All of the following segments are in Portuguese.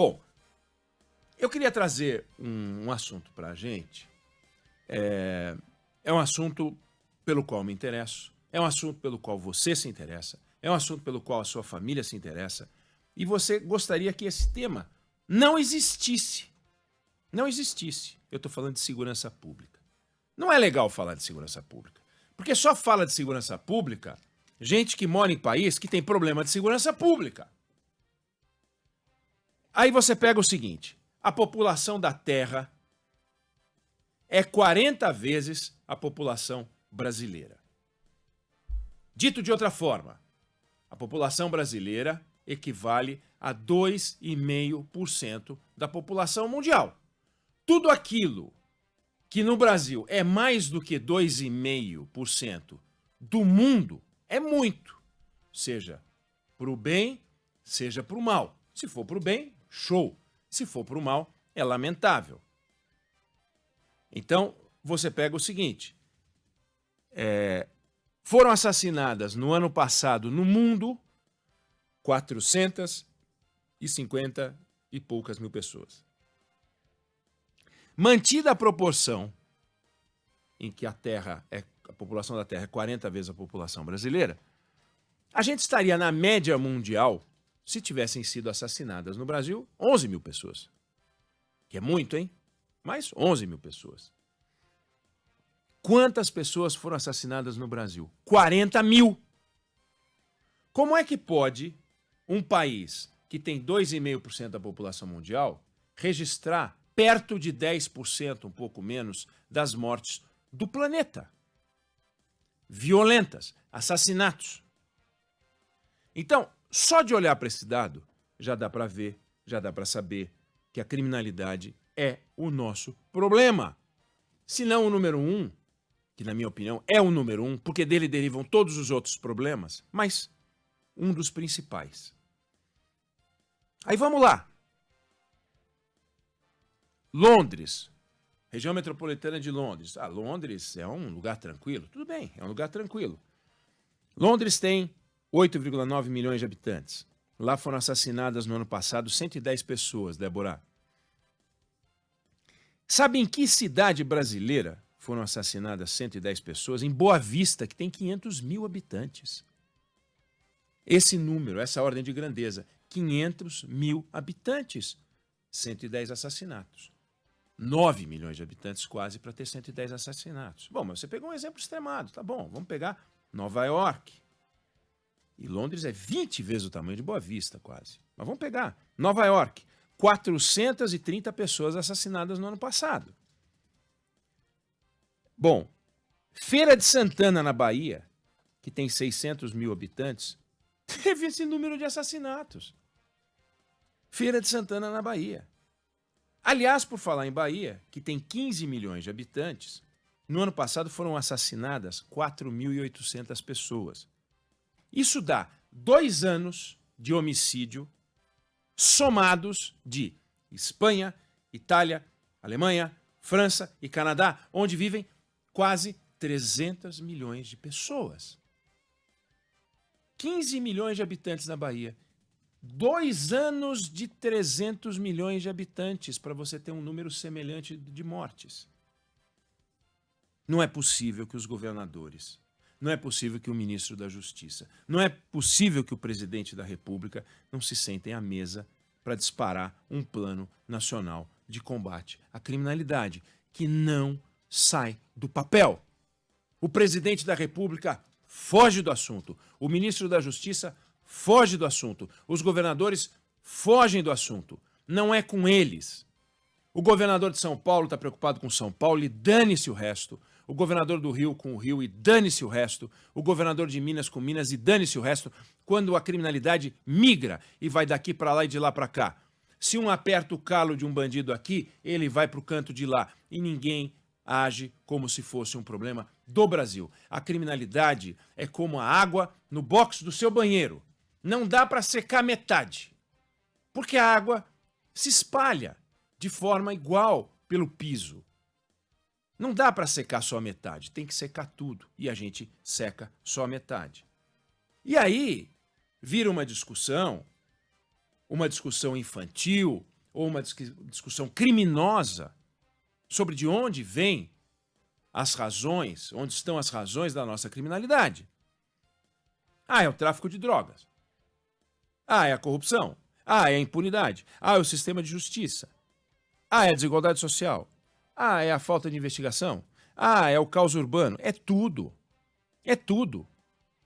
Bom, eu queria trazer um assunto para a gente. É um assunto pelo qual me interesso, é um assunto pelo qual você se interessa, é um assunto pelo qual a sua família se interessa, e você gostaria que esse tema não existisse. Não existisse. Eu estou falando de segurança pública. Não é legal falar de segurança pública, porque só fala de segurança pública gente que mora em país que tem problema de segurança pública. Aí você pega o seguinte, a população da Terra é 40 vezes a população brasileira. Dito de outra forma, a população brasileira equivale a 2,5% da população mundial. Tudo aquilo que no Brasil é mais do que 2,5% do mundo é muito, seja para o bem, seja para o mal. Se for para o bem, show. Se for para o mal, é lamentável. Então, você pega o seguinte, foram assassinadas no ano passado no mundo 450 e poucas mil pessoas. Mantida a proporção em que a população da Terra é 40 vezes a população brasileira, a gente estaria na média mundial se tivessem sido assassinadas no Brasil 11 mil pessoas. Que é muito, hein? Mas 11 mil pessoas. Quantas pessoas foram assassinadas no Brasil? 40 mil. Como é que pode um país que tem 2,5% da população mundial registrar perto de 10%, um pouco menos, das mortes do planeta? Violentas, assassinatos. Então, só de olhar para esse dado, já dá para ver, já dá para saber que a criminalidade é o nosso problema. Se não o número 1, que na minha opinião é o número 1, porque dele derivam todos os outros problemas, mas um dos principais. Aí vamos lá. Londres, região metropolitana de Londres. Londres é um lugar tranquilo? Tudo bem, é um lugar tranquilo. Londres tem 8,9 milhões de habitantes. Lá foram assassinadas no ano passado 110 pessoas, Débora. Sabe em que cidade brasileira foram assassinadas 110 pessoas? Em Boa Vista, que tem 500 mil habitantes. Esse número, essa ordem de grandeza, 500 mil habitantes, 110 assassinatos. 9 milhões de habitantes quase para ter 110 assassinatos. Bom, mas você pegou um exemplo extremado, tá bom, vamos pegar Nova York. E Londres é 20 vezes o tamanho de Boa Vista, quase. Mas vamos pegar Nova York, 430 pessoas assassinadas no ano passado. Bom, Feira de Santana, na Bahia, que tem 600 mil habitantes, teve esse número de assassinatos. Feira de Santana, na Bahia. Aliás, por falar em Bahia, que tem 15 milhões de habitantes, no ano passado foram assassinadas 4.800 pessoas. Isso dá 2 anos de homicídio somados de Espanha, Itália, Alemanha, França e Canadá, onde vivem quase 300 milhões de pessoas. 15 milhões de habitantes na Bahia. 2 anos de 300 milhões de habitantes para você ter um número semelhante de mortes. Não é possível que os governadores, não é possível que o ministro da Justiça, não é possível que o presidente da República não se sentem à mesa para disparar um plano nacional de combate à criminalidade, que não sai do papel. O presidente da República foge do assunto, o ministro da Justiça foge do assunto, os governadores fogem do assunto. Não é com eles. O governador de São Paulo está preocupado com São Paulo e dane-se o resto. O governador do Rio com o Rio e dane-se o resto. O governador de Minas com Minas e dane-se o resto. Quando a criminalidade migra e vai daqui para lá e de lá para cá. Se um aperta o calo de um bandido aqui, ele vai para o canto de lá. E ninguém age como se fosse um problema do Brasil. A criminalidade é como a água no box do seu banheiro. Não dá para secar metade, porque a água se espalha de forma igual pelo piso. Não dá para secar só a metade, tem que secar tudo, e a gente seca só a metade. E aí vira uma discussão infantil, ou uma discussão criminosa sobre de onde vêm as razões, onde estão as razões da nossa criminalidade. Ah, é o tráfico de drogas. Ah, é a corrupção. Ah, é a impunidade. Ah, é o sistema de justiça. Ah, é a desigualdade social. Ah, é a falta de investigação. Ah, é o caos urbano. É tudo. É tudo.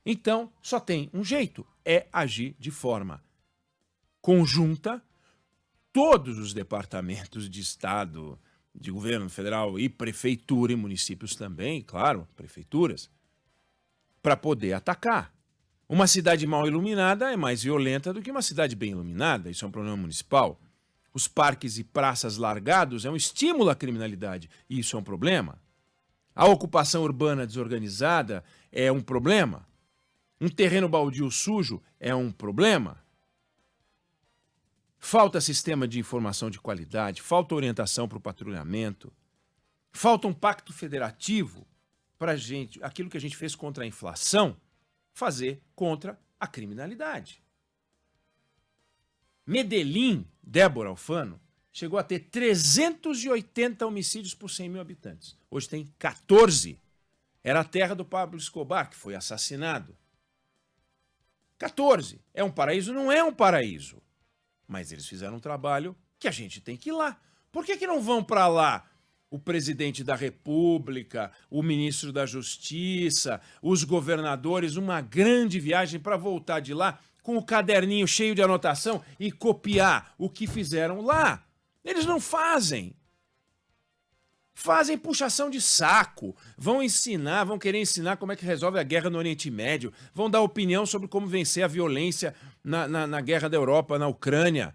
Então, só tem um jeito, é agir de forma conjunta. Todos os departamentos de Estado, de governo federal e prefeitura e municípios também, claro, prefeituras, para poder atacar. Uma cidade mal iluminada é mais violenta do que uma cidade bem iluminada, isso é um problema municipal. Os parques e praças largados é um estímulo à criminalidade, e isso é um problema. A ocupação urbana desorganizada é um problema. Um terreno baldio sujo é um problema. Falta sistema de informação de qualidade, falta orientação para o patrulhamento, falta um pacto federativo para a gente, aquilo que a gente fez contra a inflação, fazer contra a criminalidade. Medellín, Débora Alfano, chegou a ter 380 homicídios por 100 mil habitantes. Hoje tem 14. Era a terra do Pablo Escobar, que foi assassinado. 14. É um paraíso? Não é um paraíso. Mas eles fizeram um trabalho que a gente tem que ir lá. Por que não vão para lá o presidente da República, o ministro da Justiça, os governadores, uma grande viagem para voltar de lá com o caderninho cheio de anotação e copiar o que fizeram lá? Eles não fazem. Fazem puxação de saco, vão ensinar, vão querer ensinar como é que resolve a guerra no Oriente Médio, vão dar opinião sobre como vencer a violência na guerra da Europa, na Ucrânia.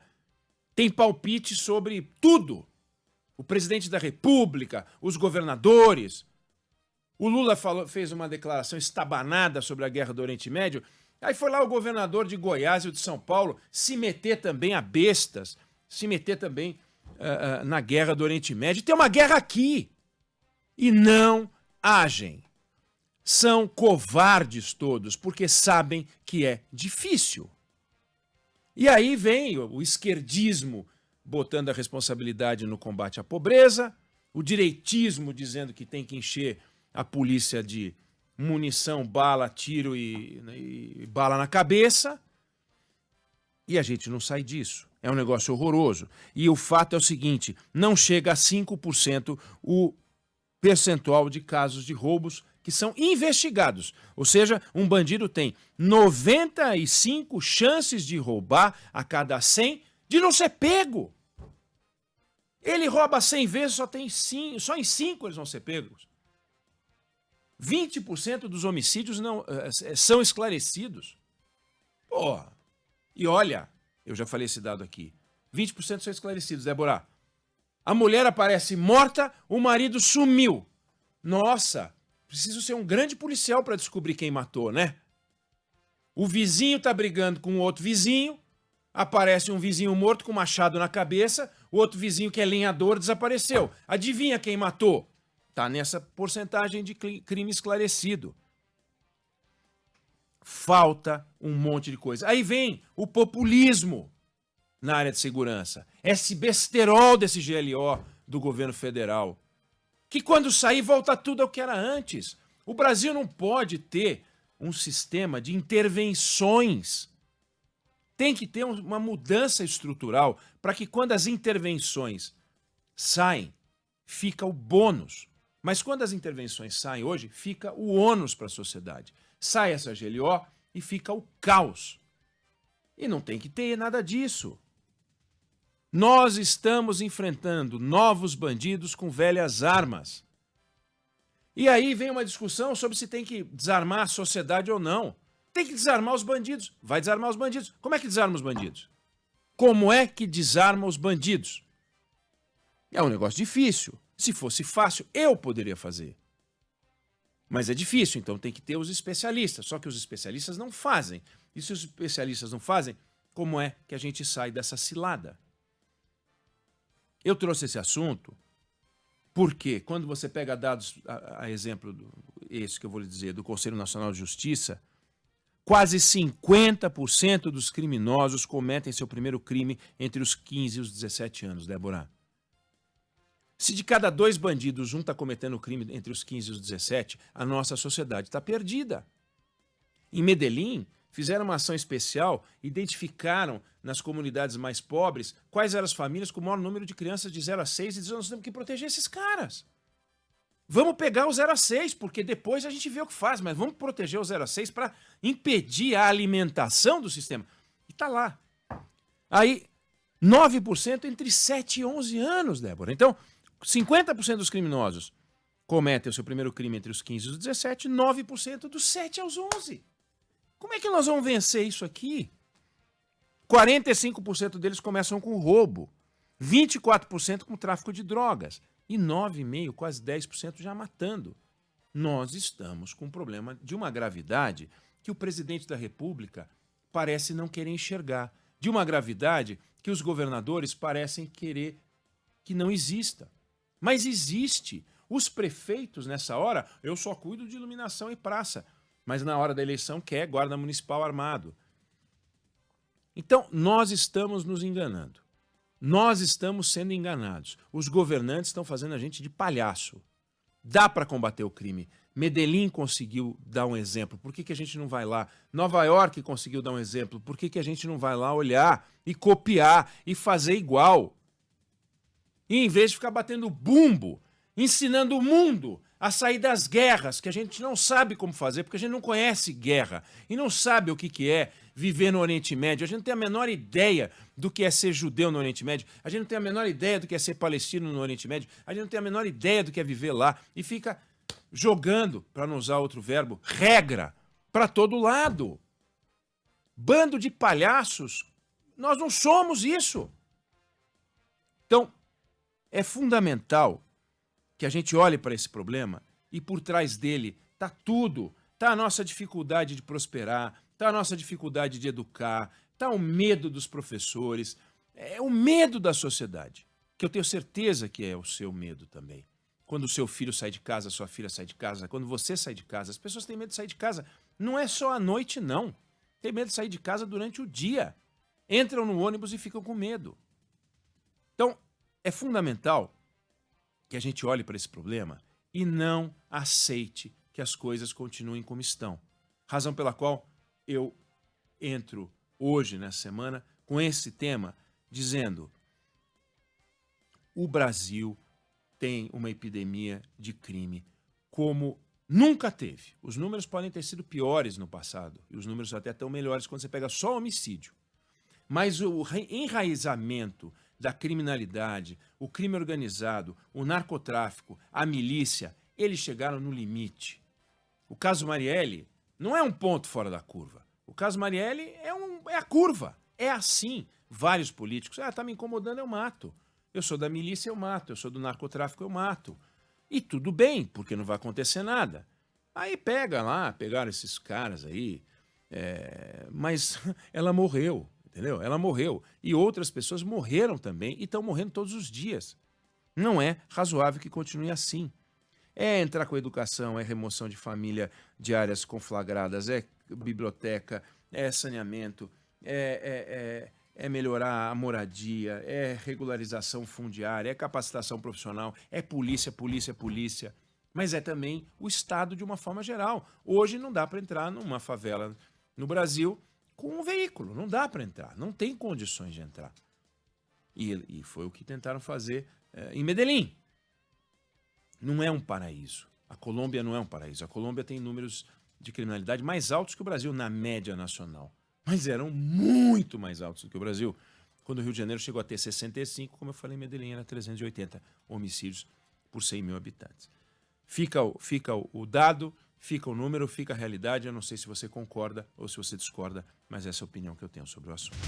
Tem palpite sobre tudo. O presidente da República, os governadores. O Lula fez uma declaração estabanada sobre a guerra do Oriente Médio, aí foi lá o governador de Goiás e o de São Paulo se meter também a bestas, se meter também na guerra do Oriente Médio. Tem uma guerra aqui. E não agem. São covardes todos, porque sabem que é difícil. E aí vem o esquerdismo botando a responsabilidade no combate à pobreza, o direitismo dizendo que tem que encher a polícia de munição, bala, tiro e bala na cabeça. E a gente não sai disso. É um negócio horroroso. E o fato é o seguinte, não chega a 5% o percentual de casos de roubos que são investigados. Ou seja, um bandido tem 95 chances de roubar a cada 100 de não ser pego. Ele rouba 100 vezes, só em 5 eles vão ser pegos. 20% dos homicídios não são esclarecidos. Porra. E olha, eu já falei esse dado aqui, 20% são esclarecidos, Débora. A mulher aparece morta, o marido sumiu. Nossa, preciso ser um grande policial para descobrir quem matou, né? O vizinho tá brigando com o outro vizinho, aparece um vizinho morto com um machado na cabeça, o outro vizinho que é lenhador desapareceu. Adivinha quem matou? Tá nessa porcentagem de crime esclarecido. Falta um monte de coisa. Aí vem o populismo na área de segurança. Esse besterol desse GLO do governo federal. Que quando sair volta tudo ao que era antes. O Brasil não pode ter um sistema de intervenções. Tem que ter uma mudança estrutural para que quando as intervenções saem, fica o bônus. Mas quando as intervenções saem hoje, fica o ônus para a sociedade. Sai essa GLO e fica o caos. E não tem que ter nada disso. Nós estamos enfrentando novos bandidos com velhas armas. E aí vem uma discussão sobre se tem que desarmar a sociedade ou não. Tem que desarmar os bandidos. Vai desarmar os bandidos. Como é que desarma os bandidos? Como é que desarma os bandidos? É um negócio difícil. Se fosse fácil, eu poderia fazer. Mas é difícil, então tem que ter os especialistas. Só que os especialistas não fazem. E se os especialistas não fazem, como é que a gente sai dessa cilada? Eu trouxe esse assunto porque quando você pega dados, a exemplo esse que eu vou lhe dizer, do Conselho Nacional de Justiça, Quase 50% dos criminosos cometem seu primeiro crime entre os 15 e os 17 anos, Débora. Se de cada 2 bandidos, um está cometendo crime entre os 15 e os 17, a nossa sociedade está perdida. Em Medellín, fizeram uma ação especial, identificaram nas comunidades mais pobres quais eram as famílias com o maior número de crianças de 0 a 6 e disseram: nós temos que proteger esses caras. Vamos pegar o 0 a 6, porque depois a gente vê o que faz, mas vamos proteger o 0 a 6 para impedir a alimentação do sistema. E tá lá. Aí, 9% entre 7 e 11 anos, Débora. Então, 50% dos criminosos cometem o seu primeiro crime entre os 15 e os 17, 9% dos 7 aos 11. Como é que nós vamos vencer isso aqui? 45% deles começam com roubo, 24% com tráfico de drogas e 9,5%, quase 10% já matando. Nós estamos com um problema de uma gravidade que o presidente da República parece não querer enxergar, de uma gravidade que os governadores parecem querer que não exista. Mas existe. Os prefeitos, nessa hora, eu só cuido de iluminação e praça, mas na hora da eleição quer guarda municipal armado. Então, nós estamos nos enganando. Nós estamos sendo enganados. Os governantes estão fazendo a gente de palhaço. Dá para combater o crime. Medellín conseguiu dar um exemplo. Por que a gente não vai lá? Nova York conseguiu dar um exemplo. Por que a gente não vai lá olhar e copiar e fazer igual? E em vez de ficar batendo bumbo, ensinando o mundo a sair das guerras, que a gente não sabe como fazer, porque a gente não conhece guerra e não sabe o que é viver no Oriente Médio. A gente não tem a menor ideia do que é ser judeu no Oriente Médio. A gente não tem a menor ideia do que é ser palestino no Oriente Médio. A gente não tem a menor ideia do que é viver lá. E fica jogando, para não usar outro verbo, regra para todo lado. Bando de palhaços. Nós não somos isso. Então, é fundamental que a gente olhe para esse problema e por trás dele está tudo. Está a nossa dificuldade de prosperar, está a nossa dificuldade de educar, está o medo dos professores, é o medo da sociedade, que eu tenho certeza que é o seu medo também. Quando o seu filho sai de casa, sua filha sai de casa, quando você sai de casa, as pessoas têm medo de sair de casa. Não é só à noite, não. Tem medo de sair de casa durante o dia. Entram no ônibus e ficam com medo. Então, é fundamental que a gente olhe para esse problema e não aceite que as coisas continuem como estão. Razão pela qual eu entro hoje, nessa semana, com esse tema, dizendo: o Brasil tem uma epidemia de crime como nunca teve. Os números podem ter sido piores no passado, e os números até estão melhores quando você pega só homicídio. Mas o enraizamento da criminalidade, o crime organizado, o narcotráfico, a milícia, eles chegaram no limite. O caso Marielle não é um ponto fora da curva. O caso Marielle é a curva. É assim. Vários políticos, tá me incomodando, eu mato. Eu sou da milícia, eu mato. Eu sou do narcotráfico, eu mato. E tudo bem, porque não vai acontecer nada. Aí pegaram esses caras aí, mas ela morreu. Entendeu? Ela morreu. E outras pessoas morreram também e estão morrendo todos os dias. Não é razoável que continue assim. É entrar com educação, é remoção de família de áreas conflagradas, é biblioteca, é saneamento, é melhorar a moradia, é regularização fundiária, é capacitação profissional, é polícia. Mas é também o Estado de uma forma geral. Hoje não dá para entrar numa favela no Brasil com um veículo, não dá para entrar, não tem condições de entrar. E foi o que tentaram fazer em Medellín. Não é um paraíso. A Colômbia não é um paraíso. A Colômbia tem números de criminalidade mais altos que o Brasil na média nacional. Mas eram muito mais altos do que o Brasil. Quando o Rio de Janeiro chegou a ter 65, como eu falei, Medellín era 380 homicídios por 100 mil habitantes. Fica o dado, fica o número, fica a realidade. Eu não sei se você concorda ou se você discorda, mas essa é a opinião que eu tenho sobre o assunto.